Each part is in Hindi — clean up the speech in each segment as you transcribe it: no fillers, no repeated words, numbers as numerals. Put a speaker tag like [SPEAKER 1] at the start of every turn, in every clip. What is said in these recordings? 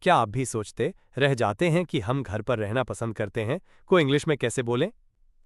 [SPEAKER 1] क्या आप भी सोचते रह जाते हैं कि हम घर पर रहना पसंद करते हैं को इंग्लिश में कैसे बोलें?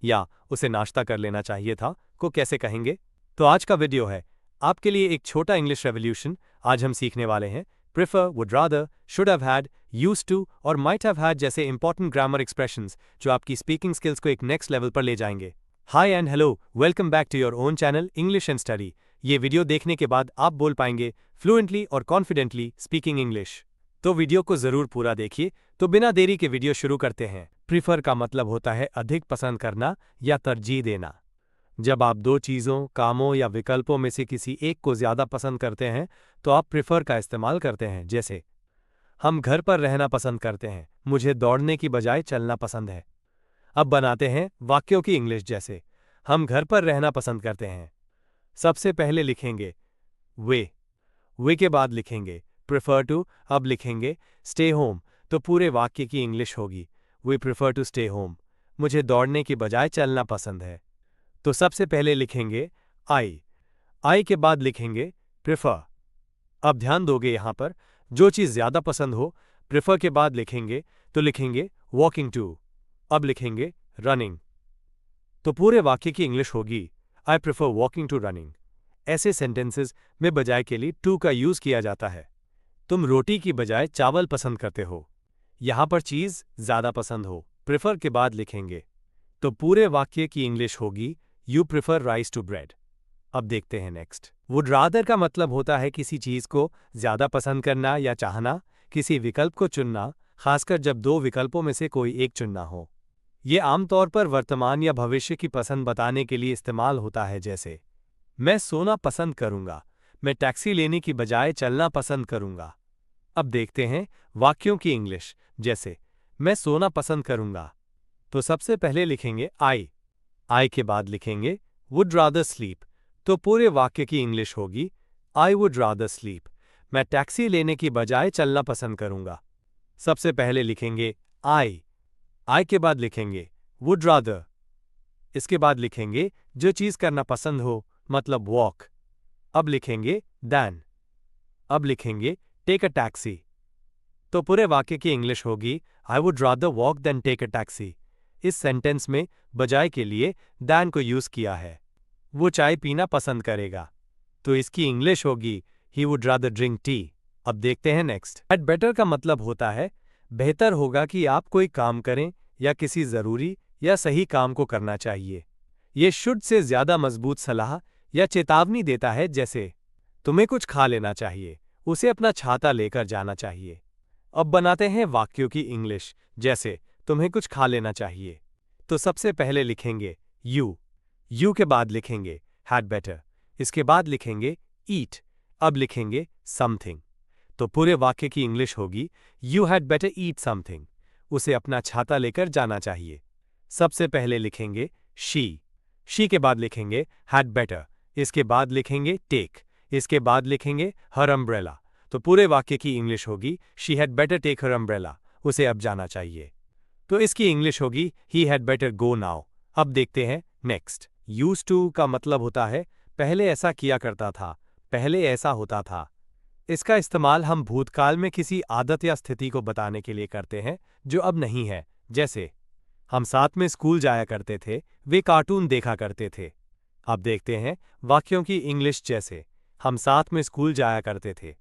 [SPEAKER 1] या उसे नाश्ता कर लेना चाहिए था को कैसे कहेंगे? तो आज का वीडियो है आपके लिए एक छोटा इंग्लिश रेवोल्यूशन। आज हम सीखने वाले हैं prefer, would rather, should have had, used to और माइट हैव हैड जैसे इंपॉर्टेंट ग्रामर एक्सप्रेशंस जो आपकी स्पीकिंग स्किल्स को एक नेक्स्ट लेवल पर ले जाएंगे। Hi and hello, welcome back to your own channel English and study. ये वीडियो देखने के बाद आप बोल पाएंगे फ्लुएंटली और कॉन्फिडेंटली स्पीकिंग इंग्लिश। तो वीडियो को जरूर पूरा देखिए। तो बिना देरी के वीडियो शुरू करते हैं। प्रीफर का मतलब होता है अधिक पसंद करना या तरजीह देना। जब आप दो चीज़ों, कामों या विकल्पों में से किसी एक को ज़्यादा पसंद करते हैं तो आप प्रीफर का इस्तेमाल करते हैं। जैसे हम घर पर रहना पसंद करते हैं, मुझे दौड़ने की बजाय चलना पसंद है। अब बनाते हैं वाक्यों की इंग्लिश। जैसे हम घर पर रहना पसंद करते हैं। सबसे पहले लिखेंगे वे के बाद लिखेंगे प्रेफर टू। अब लिखेंगे स्टे होम, तो पूरे वाक्य की इंग्लिश होगी we prefer to stay home. मुझे दौड़ने की बजाय चलना पसंद है। तो सबसे पहले लिखेंगे आई के बाद लिखेंगे प्रेफर। अब ध्यान दोगे यहां पर जो चीज़ ज़्यादा पसंद हो, प्रेफर के बाद लिखेंगे तो लिखेंगे वॉकिंग टू। अब लिखेंगे रनिंग, तो पूरे वाक्य की इंग्लिश होगी I prefer walking to running. ऐसे सेंटेंसेस में बजाय के लिए टू का यूज किया जाता है। तुम रोटी की बजाय चावल पसंद करते हो, यहां पर चीज ज्यादा पसंद हो, प्रेफर के बाद लिखेंगे तो पूरे वाक्य की इंग्लिश होगी you prefer rice to bread. अब देखते हैं नेक्स्ट। वुड रादर का मतलब होता है किसी चीज को ज्यादा पसंद करना या चाहना, किसी विकल्प को चुनना, खासकर जब दो विकल्पों में से कोई एक चुनना हो। यह आमतौर पर वर्तमान या भविष्य की पसंद बताने के लिए इस्तेमाल होता है। जैसे मैं सोना पसंद करूंगा, मैं टैक्सी लेने की बजाय चलना पसंद करूंगा। अब देखते हैं वाक्यों की इंग्लिश। जैसे मैं सोना पसंद करूंगा, तो सबसे पहले लिखेंगे आई के बाद लिखेंगे वुड रादर स्लीप, तो पूरे वाक्य की इंग्लिश होगी आई वुड रादर स्लीप। मैं टैक्सी लेने की बजाय चलना पसंद करूंगा। सबसे पहले लिखेंगे आई के बाद लिखेंगे वुड रादर, इसके बाद लिखेंगे जो चीज करना पसंद हो, मतलब वॉक। अब लिखेंगे दैन, अब लिखेंगे टेक अ टैक्सी, तो पूरे वाक्य की इंग्लिश होगी I would rather walk than take a taxi. इस सेंटेंस में बजाय के लिए दैन को यूज किया है। वो चाय पीना पसंद करेगा, तो इसकी इंग्लिश होगी he would rather drink tea. अब देखते हैं नेक्स्ट। हैड बेटर का मतलब होता है बेहतर होगा कि आप कोई काम करें या किसी जरूरी या सही काम को करना चाहिए। ये शुड से ज्यादा मजबूत सलाह या चेतावनी देता है। जैसे तुम्हें कुछ खा लेना चाहिए, उसे अपना छाता लेकर जाना चाहिए। अब बनाते हैं वाक्यों की इंग्लिश। जैसे तुम्हें कुछ खा लेना चाहिए, तो सबसे पहले लिखेंगे यू के बाद लिखेंगे हैड बेटर, इसके बाद लिखेंगे ईट। अब लिखेंगे समथिंग, तो पूरे वाक्य की इंग्लिश होगी you had better eat something. उसे अपना छाता लेकर जाना चाहिए। सबसे पहले लिखेंगे शी के बाद लिखेंगे हैड बेटर, इसके बाद लिखेंगे टेक, इसके बाद लिखेंगे हर अम्ब्रेला, तो पूरे वाक्य की इंग्लिश होगी she had better take her umbrella, उसे अब जाना चाहिए। तो इसकी इंग्लिश होगी he had better go now. अब देखते हैं नेक्स्ट। यूज्ड टू का मतलब होता है पहले ऐसा किया करता था, पहले ऐसा होता था। इसका इस्तेमाल हम भूतकाल में किसी आदत या स्थिति को बताने के लिए करते हैं जो अब नहीं है। जैसे हम साथ में स्कूल जाया करते थे, वे कार्टून देखा करते थे। अब देखते हैं वाक्यों की इंग्लिश। जैसे हम साथ में स्कूल जाया करते थे,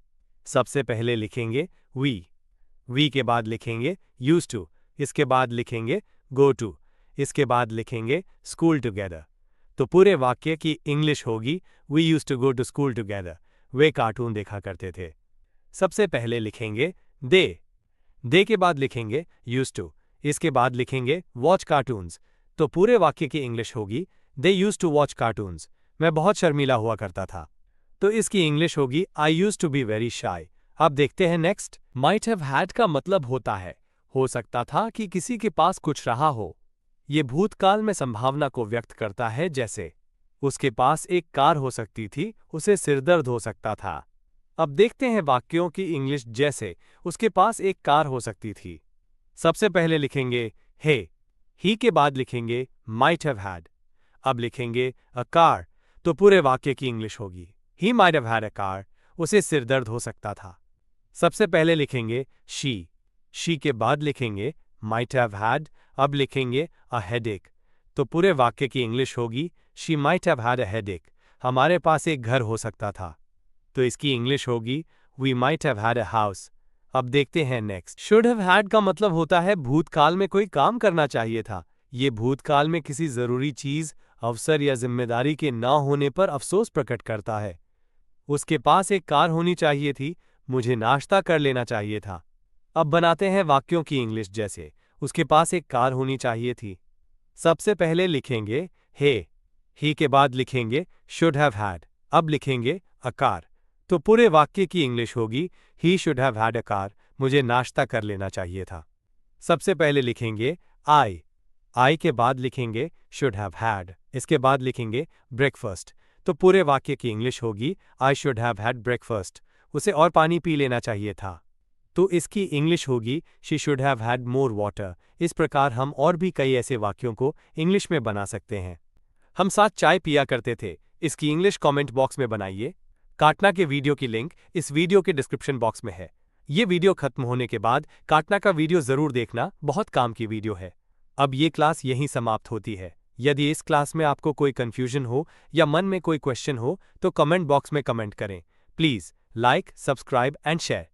[SPEAKER 1] सबसे पहले लिखेंगे वी के बाद लिखेंगे यूज्ड टू, इसके बाद लिखेंगे गो टू, इसके बाद लिखेंगे स्कूल टुगेदर, तो पूरे वाक्य की इंग्लिश होगी we used to go to school together, वे कार्टून देखा करते थे। सबसे पहले लिखेंगे दे के बाद लिखेंगे यूज्ड टू, इसके बाद लिखेंगे वॉच कार्टून्स, तो पूरे वाक्य की इंग्लिश होगी they used to watch cartoons. मैं बहुत शर्मीला हुआ करता था, तो इसकी इंग्लिश होगी I used to be very shy. अब देखते हैं नेक्स्ट। माइट हैव हैड का मतलब होता है हो सकता था कि किसी के पास कुछ रहा हो। ये भूतकाल में संभावना को व्यक्त करता है। जैसे उसके पास एक कार हो सकती थी, उसे सिरदर्द हो सकता था। अब देखते हैं वाक्यों की इंग्लिश। जैसे उसके पास एक कार हो सकती थी, सबसे पहले लिखेंगे ही के बाद लिखेंगे माइट हैव हैड, अब लिखेंगे अ कार, तो पूरे वाक्य की इंग्लिश होगी he might have had a car, उसे सिरदर्द हो सकता था। सबसे पहले लिखेंगे शी के बाद लिखेंगे might have had, अब लिखेंगे a headache। तो पूरे वाक्य की इंग्लिश होगी she might have had a headache। हमारे पास एक घर हो सकता था, तो इसकी इंग्लिश होगी we might have had a house। अब देखते हैं नेक्स्ट। should have had का मतलब होता है भूतकाल में कोई काम करना चाहिए था। ये भूतकाल में किसी जरूरी चीज, अवसर या जिम्मेदारी के ना होने पर अफसोस प्रकट करता है। उसके पास एक कार होनी चाहिए थी, मुझे नाश्ता कर लेना चाहिए था। अब बनाते हैं वाक्यों की इंग्लिश जैसे उसके पास एक कार होनी चाहिए थी। सबसे पहले लिखेंगे he के बाद लिखेंगे should have had, अब लिखेंगे a car। तो पूरे वाक्य की इंग्लिश होगी he should have had a car, मुझे नाश्ता कर लेना चाहिए था। सबसे पहले लिखेंगे I के बाद लिखेंगे should have had, इसके बाद लिखेंगे breakfast। तो पूरे वाक्य की इंग्लिश होगी I should have had breakfast, उसे और पानी पी लेना चाहिए था। तो इसकी इंग्लिश होगी she should have had more water। इस प्रकार हम और भी कई ऐसे वाक्यों को इंग्लिश में बना सकते हैं। हम साथ चाय पिया करते थे, इसकी इंग्लिश कमेंट बॉक्स में बनाइए। काटना के वीडियो की लिंक इस वीडियो के डिस्क्रिप्शन बॉक्स में है। ये वीडियो खत्म होने के बाद काटना का वीडियो जरूर देखना, बहुत काम की वीडियो है। अब ये क्लास यहीं समाप्त होती है। यदि इस क्लास में आपको कोई कंफ्यूजन हो या मन में कोई क्वेश्चन हो तो कमेंट बॉक्स में कमेंट करें। Please like, subscribe and share.